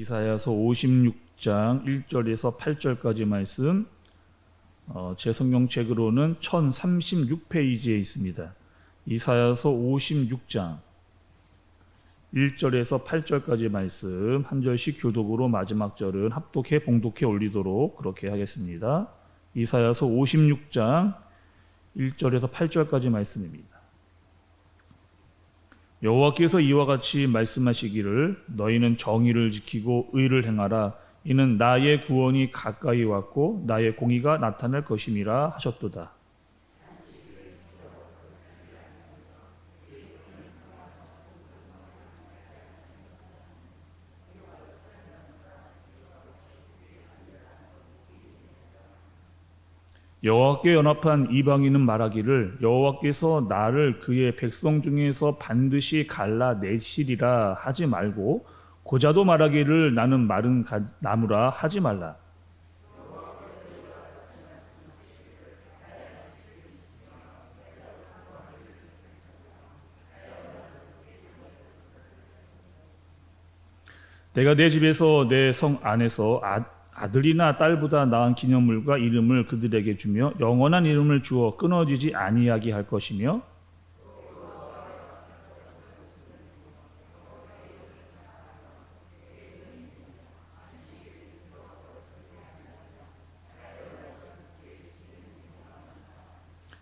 이사야서 56장 1절에서 8절까지 말씀, 제 성경책으로는 1036페이지에 있습니다. 이사야서 56장 1절에서 8절까지 말씀 한 절씩 교독으로 마지막 절은 합독해 봉독해 올리도록 그렇게 하겠습니다. 이사야서 56장 1절에서 8절까지 말씀입니다. 여호와께서 이와 같이 말씀하시기를 너희는 정의를 지키고 의를 행하라. 이는 나의 구원이 가까이 왔고 나의 공의가 나타날 것임이라 하셨도다. 여호와께 연합한 이방인은 말하기를 여호와께서 나를 그의 백성 중에서 반드시 갈라내시리라 하지 말고 고자도 말하기를 나는 마른 나무라 하지 말라. 내가 내 집에서 내 성 안에서 아들이나 딸보다 나은 기념물과 이름을 그들에게 주며 영원한 이름을 주어 끊어지지 아니하게 할 것이며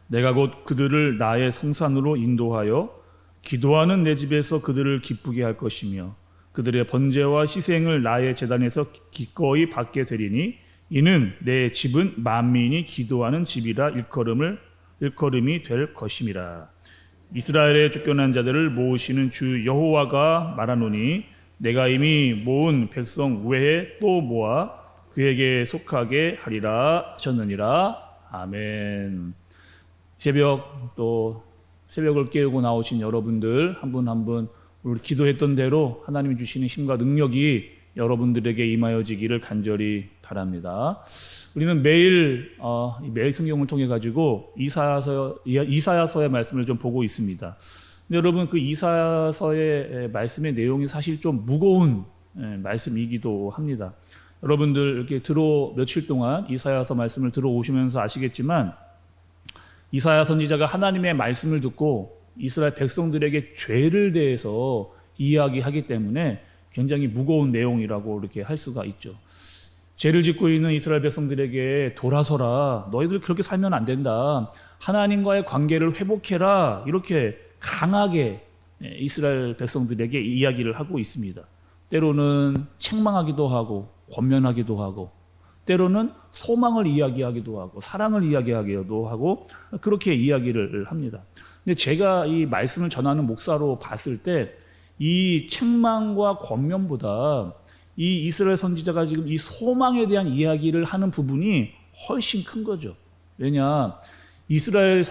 내가 곧 그들을 나의 성산으로 인도하여 기도하는 내 집에서 그들을 기쁘게 할 것이며 그들의 번제와 희생을 나의 제단에서 기꺼이 받게 되리니 이는 내 집은 만민이 기도하는 집이라 일컬음이 될 것임이라. 이스라엘의 쫓겨난 자들을 모으시는 주 여호와가 말하노니 내가 이미 모은 백성 외에 또 모아 그에게 속하게 하리라 하셨느니라. 아멘. 새벽을 깨우고 나오신 여러분들 한 분 한 분 우리 기도했던 대로 하나님이 주시는 힘과 능력이 여러분들에게 임하여지기를 간절히 바랍니다. 우리는 매일 성경을 통해 가지고 이사야서의 말씀을 좀 보고 있습니다. 근데 여러분 그 이사야서의 말씀의 내용이 사실 좀 무거운 말씀이기도 합니다. 여러분들 이렇게 며칠 동안 이사야서 말씀을 들어오시면서 아시겠지만 이사야 선지자가 하나님의 말씀을 듣고 이스라엘 백성들에게 죄를 대해서 이야기하기 때문에 굉장히 무거운 내용이라고 이렇게 할 수가 있죠. 죄를 짓고 있는 이스라엘 백성들에게 돌아서라. 너희들 그렇게 살면 안 된다. 하나님과의 관계를 회복해라. 이렇게 강하게 이스라엘 백성들에게 이야기를 하고 있습니다. 때로는 책망하기도 하고 권면하기도 하고 때로는 소망을 이야기하기도 하고 사랑을 이야기하기도 하고 그렇게 이야기를 합니다. 근데 제가 이 말씀을 전하는 목사로 봤을 때 이 책망과 권면보다 이 이스라엘 선지자가 지금 이 소망에 대한 이야기를 하는 부분이 훨씬 큰 거죠. 왜냐? 이사야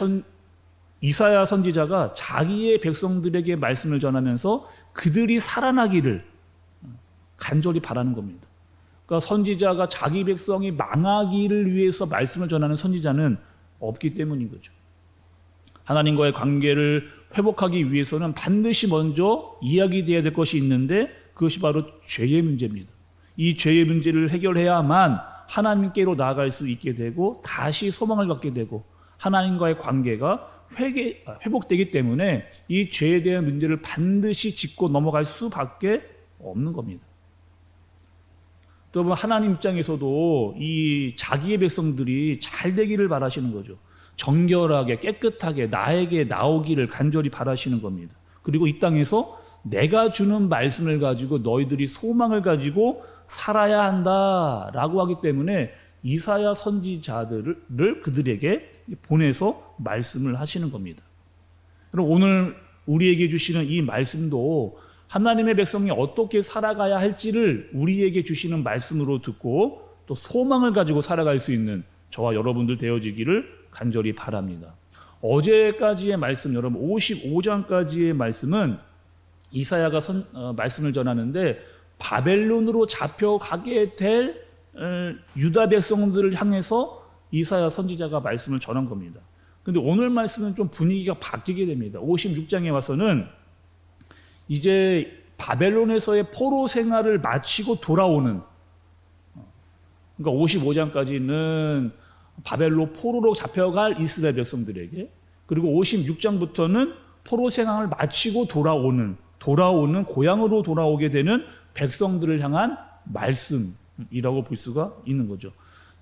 선지자가 자기의 백성들에게 말씀을 전하면서 그들이 살아나기를 간절히 바라는 겁니다. 그러니까 선지자가 자기 백성이 망하기를 위해서 말씀을 전하는 선지자는 없기 때문인 거죠. 하나님과의 관계를 회복하기 위해서는 반드시 먼저 이야기돼야 될 것이 있는데 그것이 바로 죄의 문제입니다. 이 죄의 문제를 해결해야만 하나님께로 나아갈 수 있게 되고 다시 소망을 갖게 되고 하나님과의 관계가 회복되기 때문에 이 죄에 대한 문제를 반드시 짚고 넘어갈 수밖에 없는 겁니다. 또 하나님 입장에서도 이 자기의 백성들이 잘 되기를 바라시는 거죠. 정결하게 깨끗하게 나에게 나오기를 간절히 바라시는 겁니다. 그리고 이 땅에서 내가 주는 말씀을 가지고 너희들이 소망을 가지고 살아야 한다라고 하기 때문에 이사야 선지자들을 그들에게 보내서 말씀을 하시는 겁니다. 그럼 오늘 우리에게 주시는 이 말씀도 하나님의 백성이 어떻게 살아가야 할지를 우리에게 주시는 말씀으로 듣고 또 소망을 가지고 살아갈 수 있는 저와 여러분들 되어지기를 간절히 바랍니다. 어제까지의 말씀, 여러분 55장까지의 말씀은 이사야가 말씀을 전하는데 바벨론으로 잡혀가게 될 유다 백성들을 향해서 이사야 선지자가 말씀을 전한 겁니다. 그런데 오늘 말씀은 좀 분위기가 바뀌게 됩니다. 56장에 와서는 이제 바벨론에서의 포로 생활을 마치고 돌아오는, 그러니까 55장까지는 바벨론 포로로 잡혀갈 이스라엘 백성들에게, 그리고 56장부터는 포로 생활을 마치고 돌아오는 고향으로 돌아오게 되는 백성들을 향한 말씀이라고 볼 수가 있는 거죠.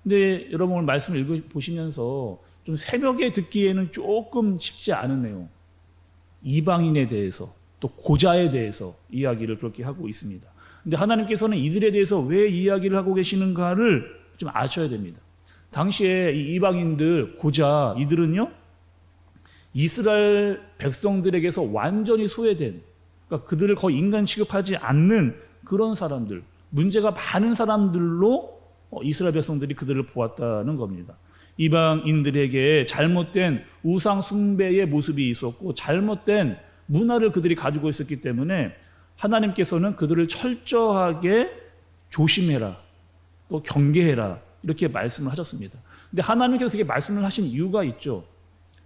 근데 여러분 오늘 말씀을 읽어보시면서 좀 새벽에 듣기에는 조금 쉽지 않은 내용, 이방인에 대해서 또 고자에 대해서 이야기를 그렇게 하고 있습니다. 근데 하나님께서는 이들에 대해서 왜 이야기를 하고 계시는가를 좀 아셔야 됩니다. 당시에 이 이방인들, 고자, 이들은요, 이스라엘 백성들에게서 완전히 소외된, 그러니까 그들을 거의 인간 취급하지 않는 그런 사람들, 문제가 많은 사람들로 이스라엘 백성들이 그들을 보았다는 겁니다. 이방인들에게 잘못된 우상 숭배의 모습이 있었고 잘못된 문화를 그들이 가지고 있었기 때문에 하나님께서는 그들을 철저하게 조심해라, 또 경계해라, 이렇게 말씀을 하셨습니다. 근데 하나님께서 그렇게 말씀을 하신 이유가 있죠.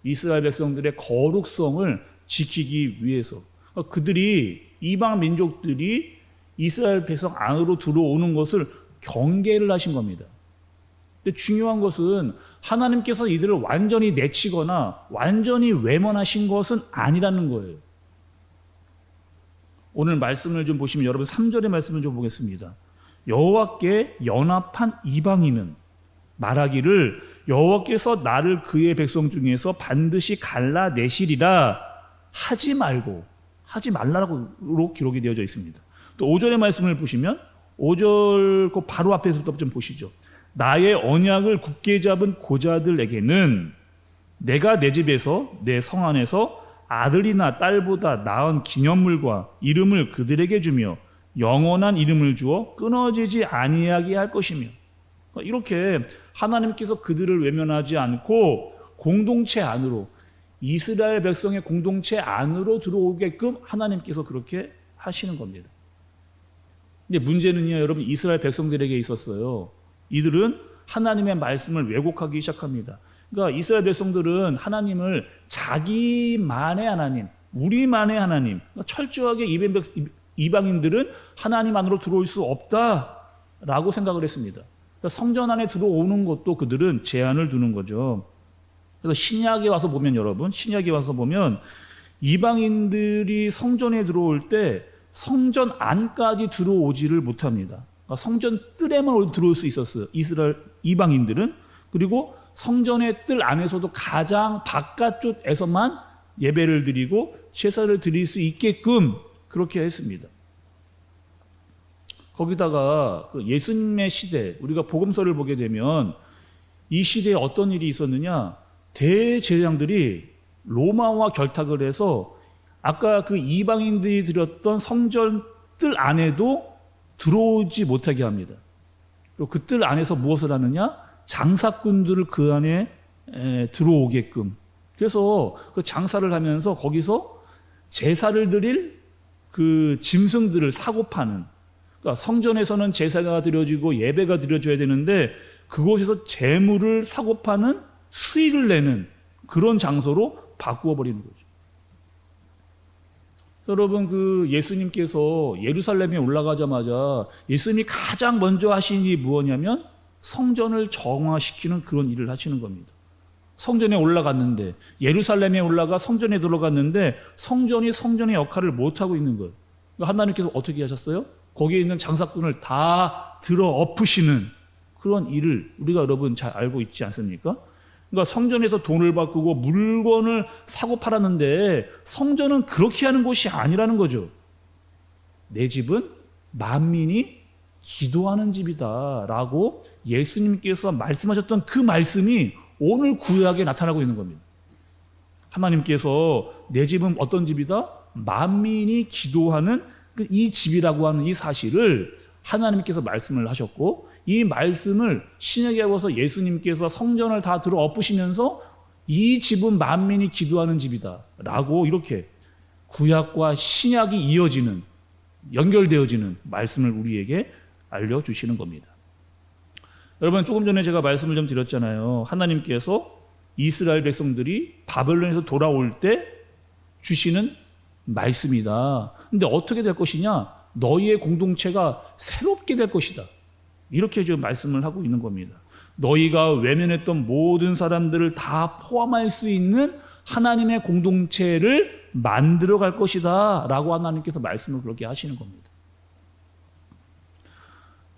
이스라엘 백성들의 거룩성을 지키기 위해서. 그들이, 이방 민족들이 이스라엘 백성 안으로 들어오는 것을 경계를 하신 겁니다. 근데 중요한 것은 하나님께서 이들을 완전히 내치거나 완전히 외면하신 것은 아니라는 거예요. 오늘 말씀을 좀 보시면 여러분 3절의 말씀을 좀 보겠습니다. 여호와께 연합한 이방인은 말하기를 여호와께서 나를 그의 백성 중에서 반드시 갈라내시리라 하지 말고, 하지 말라고 기록이 되어져 있습니다. 또 5절의 말씀을 보시면 5절 그 바로 앞에서부터 좀 보시죠. 나의 언약을 굳게 잡은 고자들에게는 내가 내 집에서 내 성 안에서 아들이나 딸보다 나은 기념물과 이름을 그들에게 주며 영원한 이름을 주어 끊어지지 아니하게 할 것이며, 이렇게 하나님께서 그들을 외면하지 않고 공동체 안으로, 이스라엘 백성의 공동체 안으로 들어오게끔 하나님께서 그렇게 하시는 겁니다. 근데 문제는요, 여러분, 이스라엘 백성들에게 있었어요. 이들은 하나님의 말씀을 왜곡하기 시작합니다. 그러니까 이스라엘 백성들은 하나님을 자기만의 하나님, 우리만의 하나님, 그러니까 철저하게 이방인들은 하나님 안으로 들어올 수 없다라고 생각을 했습니다. 그러니까 성전 안에 들어오는 것도 그들은 제한을 두는 거죠. 그래서 신약에 와서 보면, 여러분, 신약에 와서 보면 이방인들이 성전에 들어올 때 성전 안까지 들어오지를 못합니다. 그러니까 성전 뜰에만 들어올 수 있었어요, 이스라엘 이방인들은. 그리고 성전의 뜰 안에서도 가장 바깥쪽에서만 예배를 드리고 제사를 드릴 수 있게끔 그렇게 했습니다. 거기다가 그 예수님의 시대, 우리가 복음서를 보게 되면 이 시대에 어떤 일이 있었느냐, 대제사장들이 로마와 결탁을 해서 아까 그 이방인들이 드렸던 성전 뜰 안에도 들어오지 못하게 합니다. 그리고 그 뜰 안에서 무엇을 하느냐, 장사꾼들을 그 안에 들어오게끔. 그래서 그 장사를 하면서 거기서 제사를 드릴 그 짐승들을 사고 파는, 그러니까 성전에서는 제사가 드려지고 예배가 드려져야 되는데 그곳에서 재물을 사고 파는, 수익을 내는 그런 장소로 바꾸어 버리는 거죠. 여러분, 그 예수님께서 예루살렘에 올라가자마자 예수님이 가장 먼저 하신 일이 무엇이냐면 성전을 정화시키는 그런 일을 하시는 겁니다. 성전에 올라갔는데, 예루살렘에 올라가 성전에 들어갔는데 성전이 성전의 역할을 못하고 있는 거예요. 하나님께서 어떻게 하셨어요? 거기에 있는 장사꾼을 다 들어 엎으시는 그런 일을 우리가 여러분 잘 알고 있지 않습니까? 그러니까 성전에서 돈을 바꾸고 물건을 사고 팔았는데 성전은 그렇게 하는 곳이 아니라는 거죠. 내 집은 만민이 기도하는 집이다 라고 예수님께서 말씀하셨던 그 말씀이 오늘 구약에 나타나고 있는 겁니다. 하나님께서 내 집은 어떤 집이다? 만민이 기도하는 이 집이라고 하는 이 사실을 하나님께서 말씀을 하셨고, 이 말씀을 신약에 와서 예수님께서 성전을 다 들어 엎으시면서 이 집은 만민이 기도하는 집이다 라고 이렇게 구약과 신약이 이어지는, 연결되어지는 말씀을 우리에게 알려주시는 겁니다. 여러분, 조금 전에 제가 말씀을 좀 드렸잖아요. 하나님께서 이스라엘 백성들이 바벨론에서 돌아올 때 주시는 말씀이다. 근데 어떻게 될 것이냐? 너희의 공동체가 새롭게 될 것이다. 이렇게 지금 말씀을 하고 있는 겁니다. 너희가 외면했던 모든 사람들을 다 포함할 수 있는 하나님의 공동체를 만들어 갈 것이다 라고 하나님께서 말씀을 그렇게 하시는 겁니다.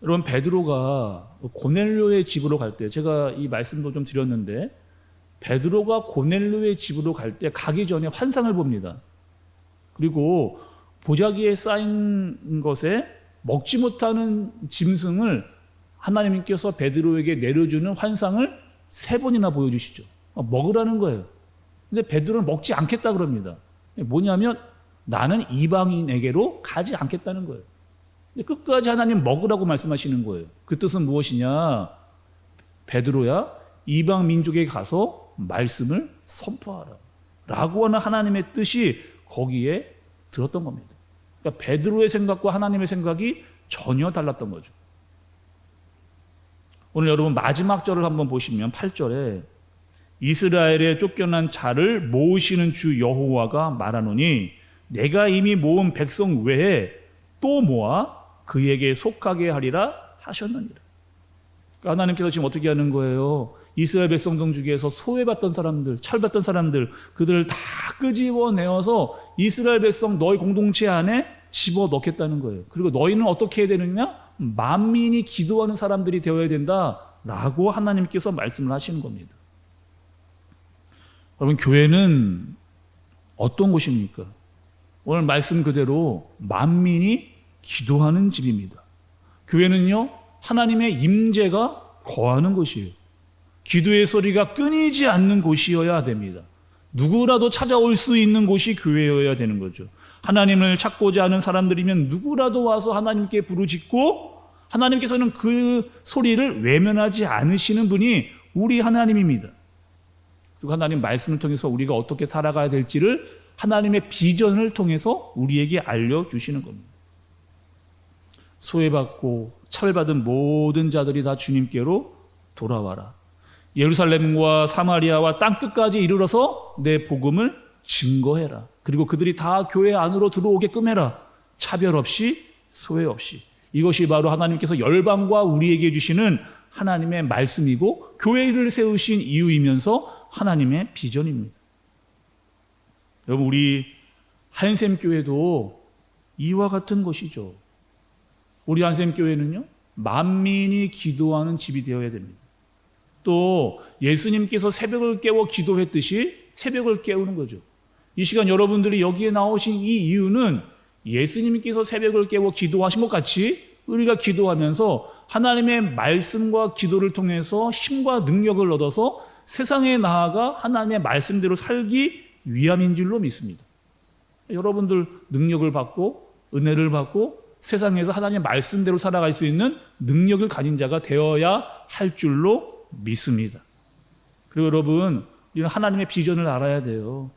여러분, 베드로가 고넬료의 집으로 갈 때, 제가 이 말씀도 좀 드렸는데, 베드로가 고넬료의 집으로 갈 때 가기 전에 환상을 봅니다. 그리고 보자기에 쌓인 것에 먹지 못하는 짐승을 하나님께서 베드로에게 내려주는 환상을 3번이나 보여주시죠. 먹으라는 거예요. 근데 베드로는 먹지 않겠다 그럽니다. 뭐냐면 나는 이방인에게로 가지 않겠다는 거예요. 근데 끝까지 하나님 먹으라고 말씀하시는 거예요. 그 뜻은 무엇이냐? 베드로야, 이방 민족에 가서 말씀을 선포하라 라고 하는 하나님의 뜻이 거기에 들었던 겁니다. 그러니까 베드로의 생각과 하나님의 생각이 전혀 달랐던 거죠. 오늘 여러분 마지막 절을 한번 보시면 8절에 이스라엘에 쫓겨난 자를 모으시는 주 여호와가 말하노니 내가 이미 모은 백성 외에 또 모아 그에게 속하게 하리라 하셨느니라. 그러니까 하나님께서 지금 어떻게 하는 거예요? 이스라엘 백성들 중에서 소외받던 사람들, 철받던 사람들, 그들을 다 끄집어내어서 이스라엘 백성 너희 공동체 안에 집어넣겠다는 거예요. 그리고 너희는 어떻게 해야 되느냐? 만민이 기도하는 사람들이 되어야 된다라고 하나님께서 말씀을 하시는 겁니다. 여러분, 교회는 어떤 곳입니까? 오늘 말씀 그대로 만민이 기도하는 집입니다. 교회는요, 하나님의 임재가 거하는 곳이에요. 기도의 소리가 끊이지 않는 곳이어야 됩니다. 누구라도 찾아올 수 있는 곳이 교회여야 되는 거죠. 하나님을 찾고자 하는 사람들이면 누구라도 와서 하나님께 부르짖고 하나님께서는 그 소리를 외면하지 않으시는 분이 우리 하나님입니다. 그리고 하나님 말씀을 통해서 우리가 어떻게 살아가야 될지를 하나님의 비전을 통해서 우리에게 알려주시는 겁니다. 소외받고 차별받은 모든 자들이 다 주님께로 돌아와라. 예루살렘과 사마리아와 땅끝까지 이르러서 내 복음을 증거해라. 그리고 그들이 다 교회 안으로 들어오게끔 해라. 차별 없이 소외 없이. 이것이 바로 하나님께서 열방과 우리에게 주시는 하나님의 말씀이고 교회를 세우신 이유이면서 하나님의 비전입니다. 여러분, 우리 한샘교회도 이와 같은 것이죠. 우리 한샘교회는요, 만민이 기도하는 집이 되어야 됩니다. 또 예수님께서 새벽을 깨워 기도했듯이 새벽을 깨우는 거죠. 이 시간 여러분들이 여기에 나오신 이 이유는 예수님께서 새벽을 깨워 기도하신 것 같이 우리가 기도하면서 하나님의 말씀과 기도를 통해서 힘과 능력을 얻어서 세상에 나아가 하나님의 말씀대로 살기 위함인 줄로 믿습니다. 여러분들 능력을 받고 은혜를 받고 세상에서 하나님의 말씀대로 살아갈 수 있는 능력을 가진 자가 되어야 할 줄로 믿습니다. 그리고 여러분, 우리는 하나님의 비전을 알아야 돼요.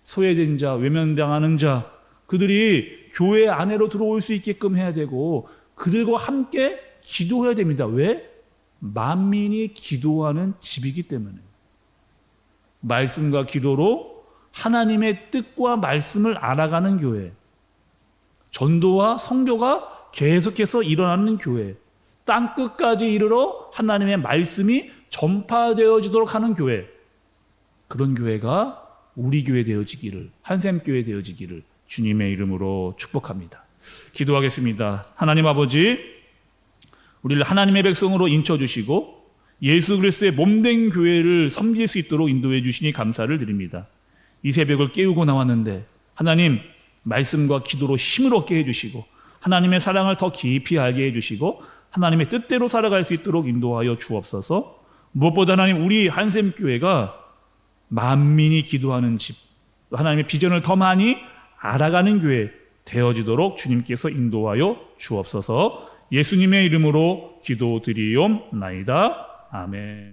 소외된 자, 외면당하는 자, 그들이 교회 안으로 들어올 수 있게끔 해야 되고 그들과 함께 기도해야 됩니다. 왜? 만민이 기도하는 집이기 때문에. 말씀과 기도로 하나님의 뜻과 말씀을 알아가는 교회, 전도와 선교가 계속해서 일어나는 교회, 땅끝까지 이르러 하나님의 말씀이 전파되어지도록 하는 교회, 그런 교회가 우리 교회 되어지기를, 한샘교회 되어지기를 주님의 이름으로 축복합니다. 기도하겠습니다. 하나님 아버지, 우리를 하나님의 백성으로 인쳐주시고 예수 그리스도의 몸된 교회를 섬길 수 있도록 인도해 주시니 감사를 드립니다. 이 새벽을 깨우고 나왔는데 하나님 말씀과 기도로 힘을 얻게 해주시고 하나님의 사랑을 더 깊이 알게 해주시고 하나님의 뜻대로 살아갈 수 있도록 인도하여 주옵소서. 무엇보다 하나님, 우리 한샘교회가 만민이 기도하는 집, 하나님의 비전을 더 많이 알아가는 교회 되어지도록 주님께서 인도하여 주옵소서. 예수님의 이름으로 기도드리옵나이다. 아멘.